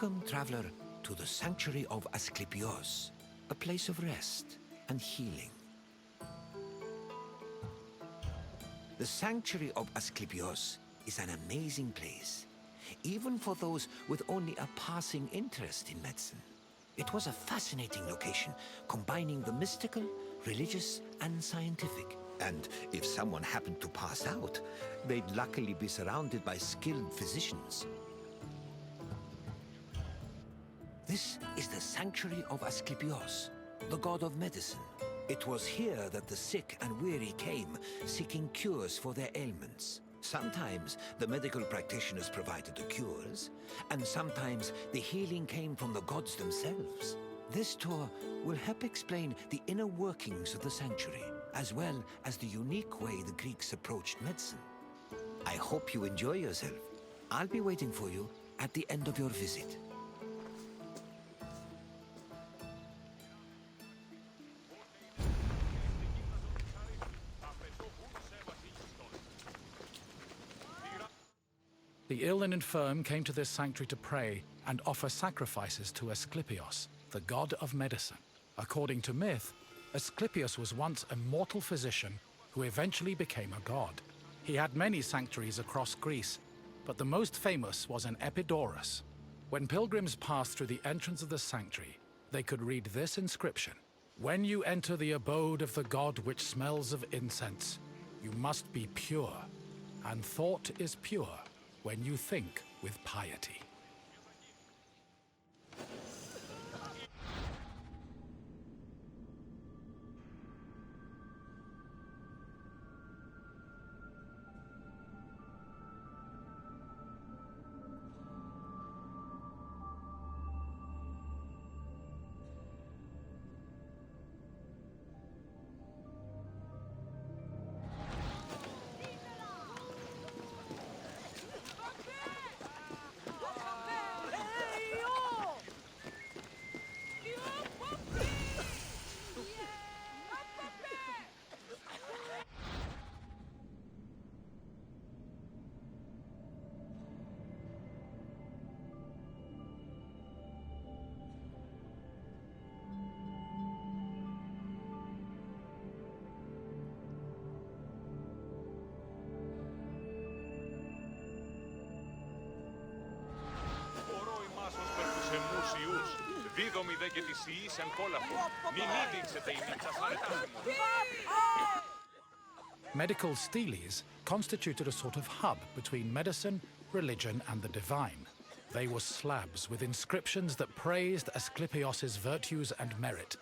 Welcome, traveler, to the sanctuary of Asklepios, a place of rest and healing. The sanctuary of Asklepios is an amazing place, even for those with only a passing interest in medicine. It was a fascinating location, combining the mystical, religious, and scientific. And if someone happened to pass out, they'd luckily be surrounded by skilled physicians. This is the sanctuary of Asklepios, the god of medicine. It was here that the sick and weary came, seeking cures for their ailments. Sometimes the medical practitioners provided the cures, and sometimes the healing came from the gods themselves. This tour will help explain the inner workings of the sanctuary, as well as the unique way the Greeks approached medicine. I hope you enjoy yourself. I'll be waiting for you at the end of your visit. The ill and infirm came to this sanctuary to pray and offer sacrifices to Asklepios, the god of medicine. According to myth, Asklepios was once a mortal physician who eventually became a god. He had many sanctuaries across Greece, but the most famous was in Epidauros. When pilgrims passed through the entrance of the sanctuary, they could read this inscription: "When you enter the abode of the god which smells of incense, you must be pure, and thought is pure when you think with piety." Δίδομοι δε και της ιής εν κόλαφο. Μην ήδηξετε η νύχτα σαν Medical steles constituted a sort of hub between medicine, religion, and the divine. They were slabs with inscriptions that praised Asklepios' virtues and merit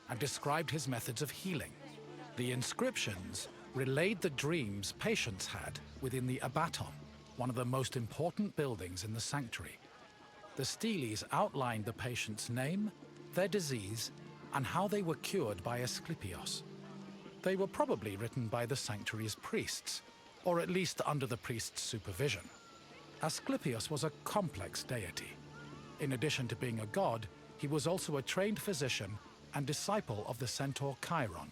and described his methods of healing. The inscriptions relayed the dreams patients had within the abaton, one of the most important buildings in the sanctuary. The steles outlined the patient's name, their disease, and how they were cured by Asklepios. They were probably written by the sanctuary's priests, or at least under the priest's supervision. Asklepios was a complex deity. In addition to being a god, he was also a trained physician and disciple of the centaur Chiron.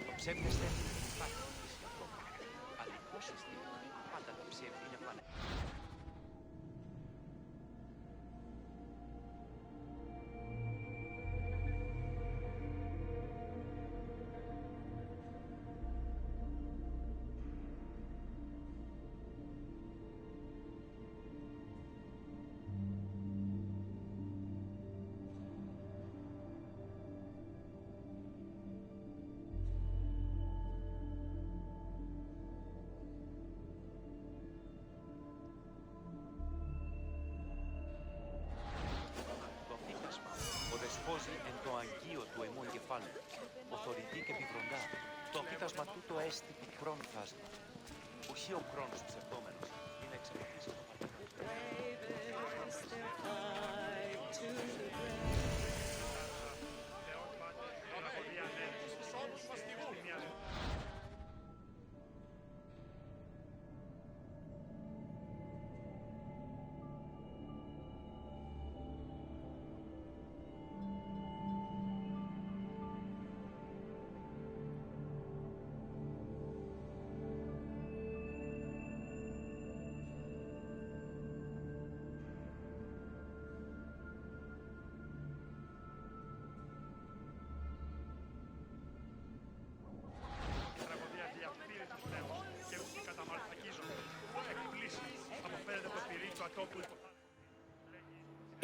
Το ψεύδεστε υπάρχει λύση ακόμα. Αλλά υπόσχεστε, πάντα το ψεύδι είναι πάντα. Δεσπόζει εν το αγγείο του αιμού εγκεφάλου, οθωρητή και επιβροντά. Το φύτασμα τούτο έστι πικρόν φάσμα. Ο όχι ο χρόνος ψευδόμενος, ή να εξελιχθείς το παρελθόν.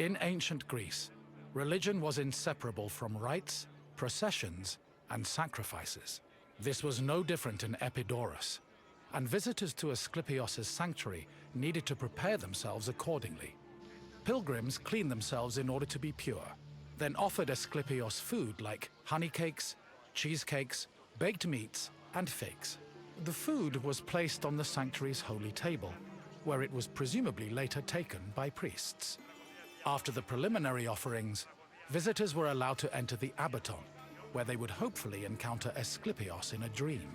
In ancient Greece, religion was inseparable from rites, processions, and sacrifices. This was no different in Epidauros, and visitors to Asklepios' sanctuary needed to prepare themselves accordingly. Pilgrims cleaned themselves in order to be pure, then offered Asklepios food like honey cakes, cheesecakes, baked meats, and figs. The food was placed on the sanctuary's holy table, where it was presumably later taken by priests. After the preliminary offerings, visitors were allowed to enter the abaton, where they would hopefully encounter Asklepios in a dream.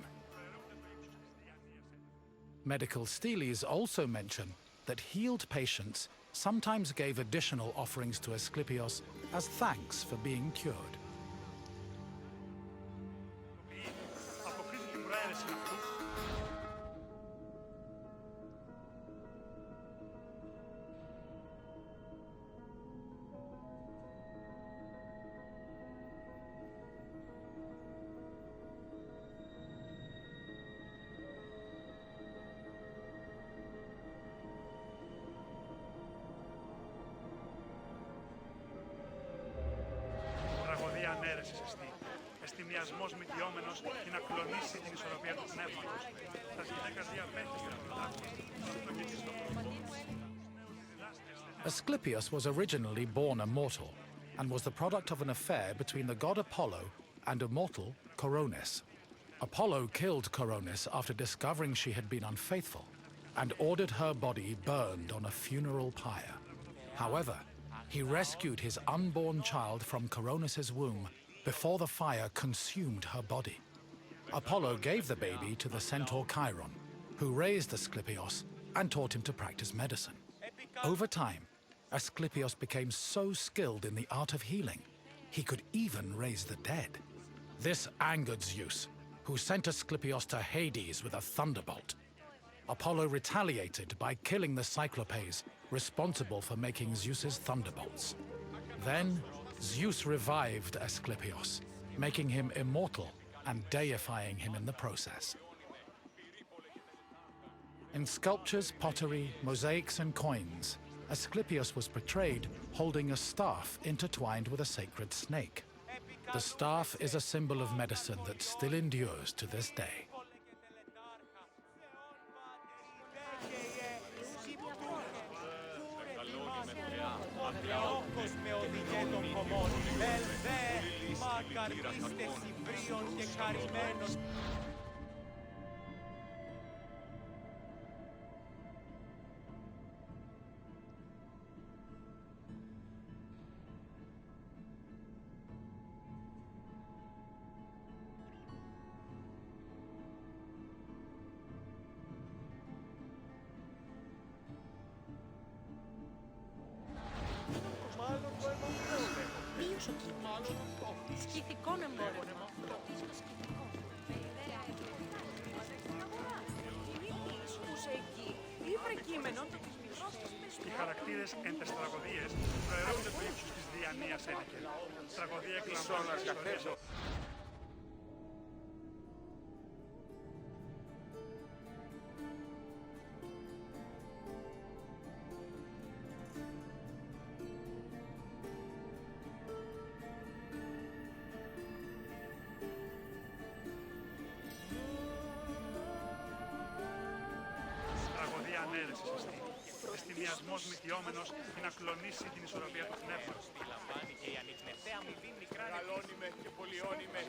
Medical steles also mention that healed patients sometimes gave additional offerings to Asklepios as thanks for being cured. Εστιμιασμός μικιόμενος και να κλονίσει την ισορροπία του πνεύματος. Τα γυναίκας διαπέτυχαν Asklepios was originally born a mortal and was the product of an affair between the god Apollo and a mortal, Coronis. Apollo killed Coronis after discovering she had been unfaithful and ordered her body burned on a funeral pyre. However, he rescued his unborn child from Coronis's womb before the fire consumed her body. Apollo gave the baby to the centaur Chiron, who raised Asklepios and taught him to practice medicine. Over time, Asklepios became so skilled in the art of healing, he could even raise the dead. This angered Zeus, who sent Asklepios to Hades with a thunderbolt. Apollo retaliated by killing the Cyclopes responsible for making Zeus's thunderbolts. Then, Zeus revived Asklepios, making him immortal and deifying him in the process. In sculptures, pottery, mosaics, and coins, Asklepios was portrayed holding a staff intertwined with a sacred snake. The staff is a symbol of medicine that still endures to this day. Σκηθικών εμπόρευμα. Οι χαρακτήρες εν τες τραγωδίες προερχόνται του ύψους της διανοίας ένεκε. Τραγωδία εκλαμβάνοντας ιστορίες. Τραγωδία ανέρεσης εστί. εστιδιασμός μικιόμενος ή να κλονίσει την ισορροπία του πνεύματος. Λαμβάνει και η ανιχνευταία αμοιβή μικρά μεγαλώνουμε και πολιώνουμε.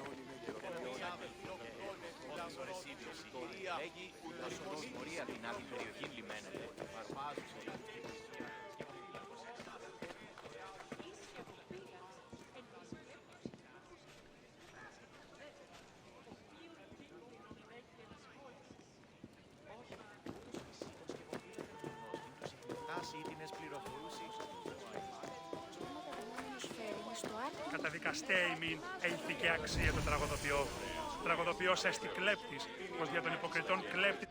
Ώρες ίδιος η γη λέγει, ούτως οδός μορία την άδη περιοχή λιμένεται. Καταδικαστέ ημίν ελθική αξία το τραγωδοποιό. Τραγωδοποιός έστι κλέπτης, πως για τον υποκριτών κλέπτη.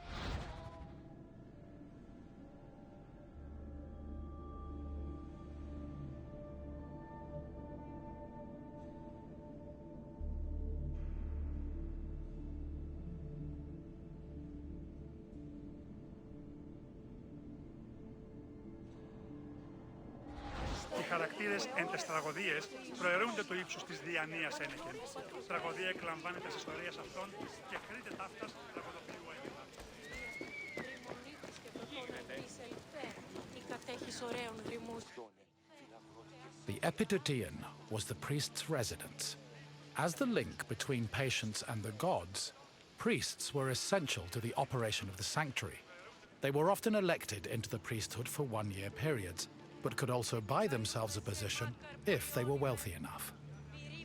Οι χαρακτήρες εν τες τραγωδίες προαιρούνται του ύψους της διανοίας ένεκεν. Τραγωδία εκλαμβάνεται της ιστορίας αυτών και κρίται ταύτας τραγωδοποιού ένεκα. The Epidauros was the priest's residence. As the link between patients and the gods, priests were essential to the operation of the sanctuary. They were often elected into the priesthood for one-year periods, but could also buy themselves a position if they were wealthy enough.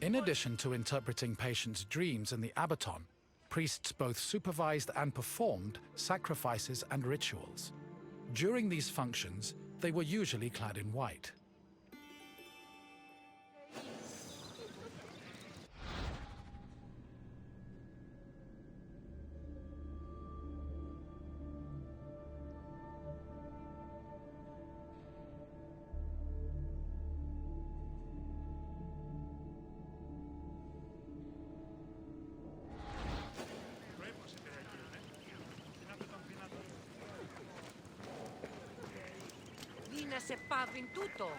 In addition to interpreting patients' dreams in the abaton, priests both supervised and performed sacrifices and rituals. During these functions, they were usually clad in white. Δίνα σε πάβιν τούτο.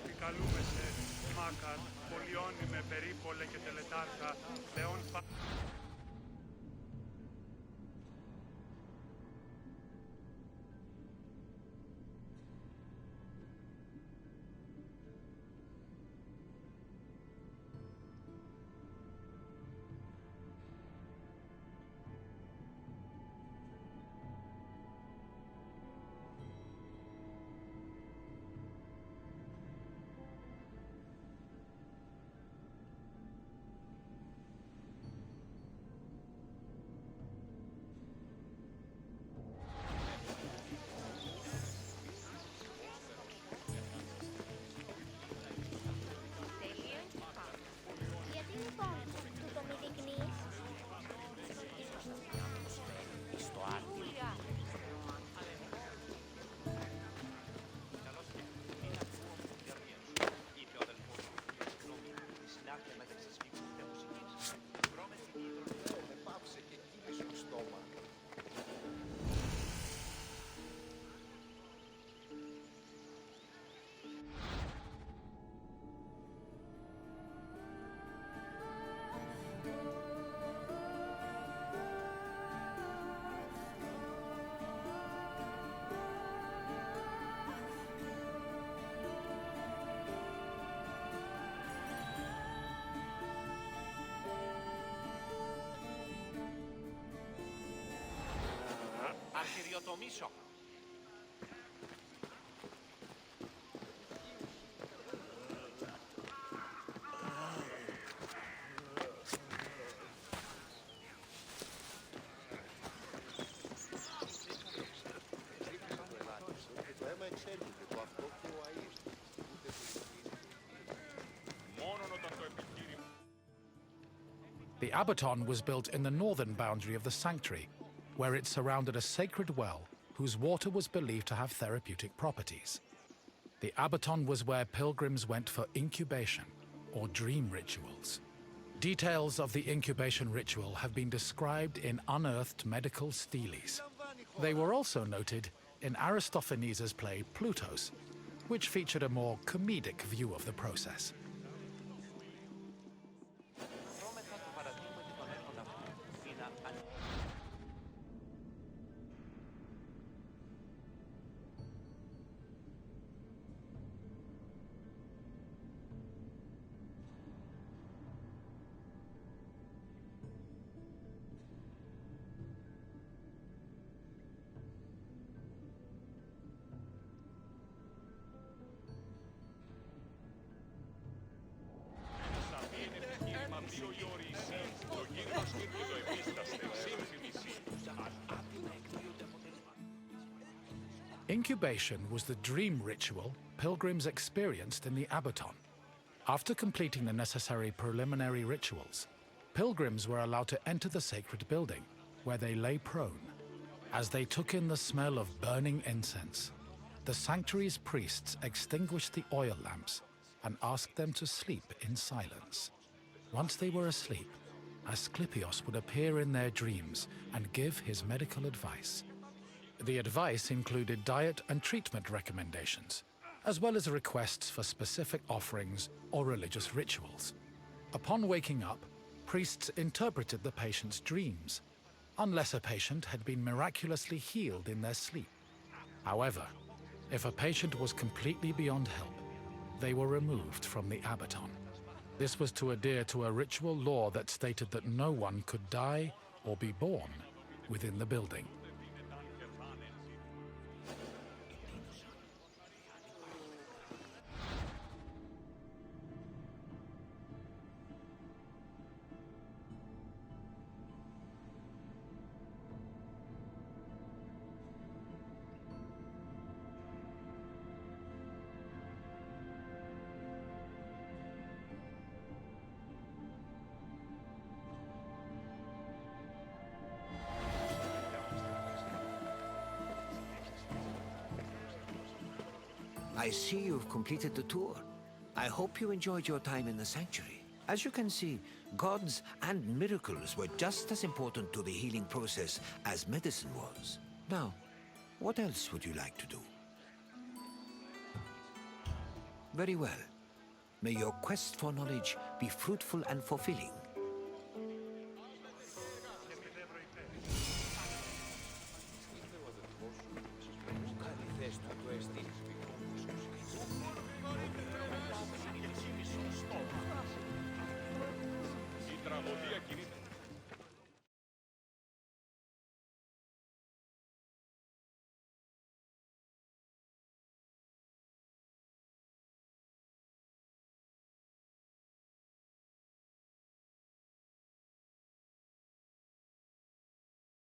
Επικαλούμε σε Μάκαρ, πολιώνυμε περίπολε και τελετάρχα, Θεόν ιδιοτομήσω. The abaton was built in the northern boundary of the sanctuary, where it surrounded a sacred well whose water was believed to have therapeutic properties. The abaton was where pilgrims went for incubation, or dream rituals. Details of the incubation ritual have been described in unearthed medical steles. They were also noted in Aristophanes' play Plutos, which featured a more comedic view of the process. Incubation was the dream ritual pilgrims experienced in the abaton. After completing the necessary preliminary rituals, pilgrims were allowed to enter the sacred building, where they lay prone. As they took in the smell of burning incense, the sanctuary's priests extinguished the oil lamps and asked them to sleep in silence. Once they were asleep, Asklepios would appear in their dreams and give his medical advice. The advice included diet and treatment recommendations, as well as requests for specific offerings or religious rituals. Upon waking up, priests interpreted the patient's dreams, unless a patient had been miraculously healed in their sleep. However, if a patient was completely beyond help, they were removed from the abaton. This was to adhere to a ritual law that stated that no one could die or be born within the building. I see you've completed the tour. I hope you enjoyed your time in the sanctuary. As you can see, gods and miracles were just as important to the healing process as medicine was. Now, what else would you like to do? Very well. May your quest for knowledge be fruitful and fulfilling.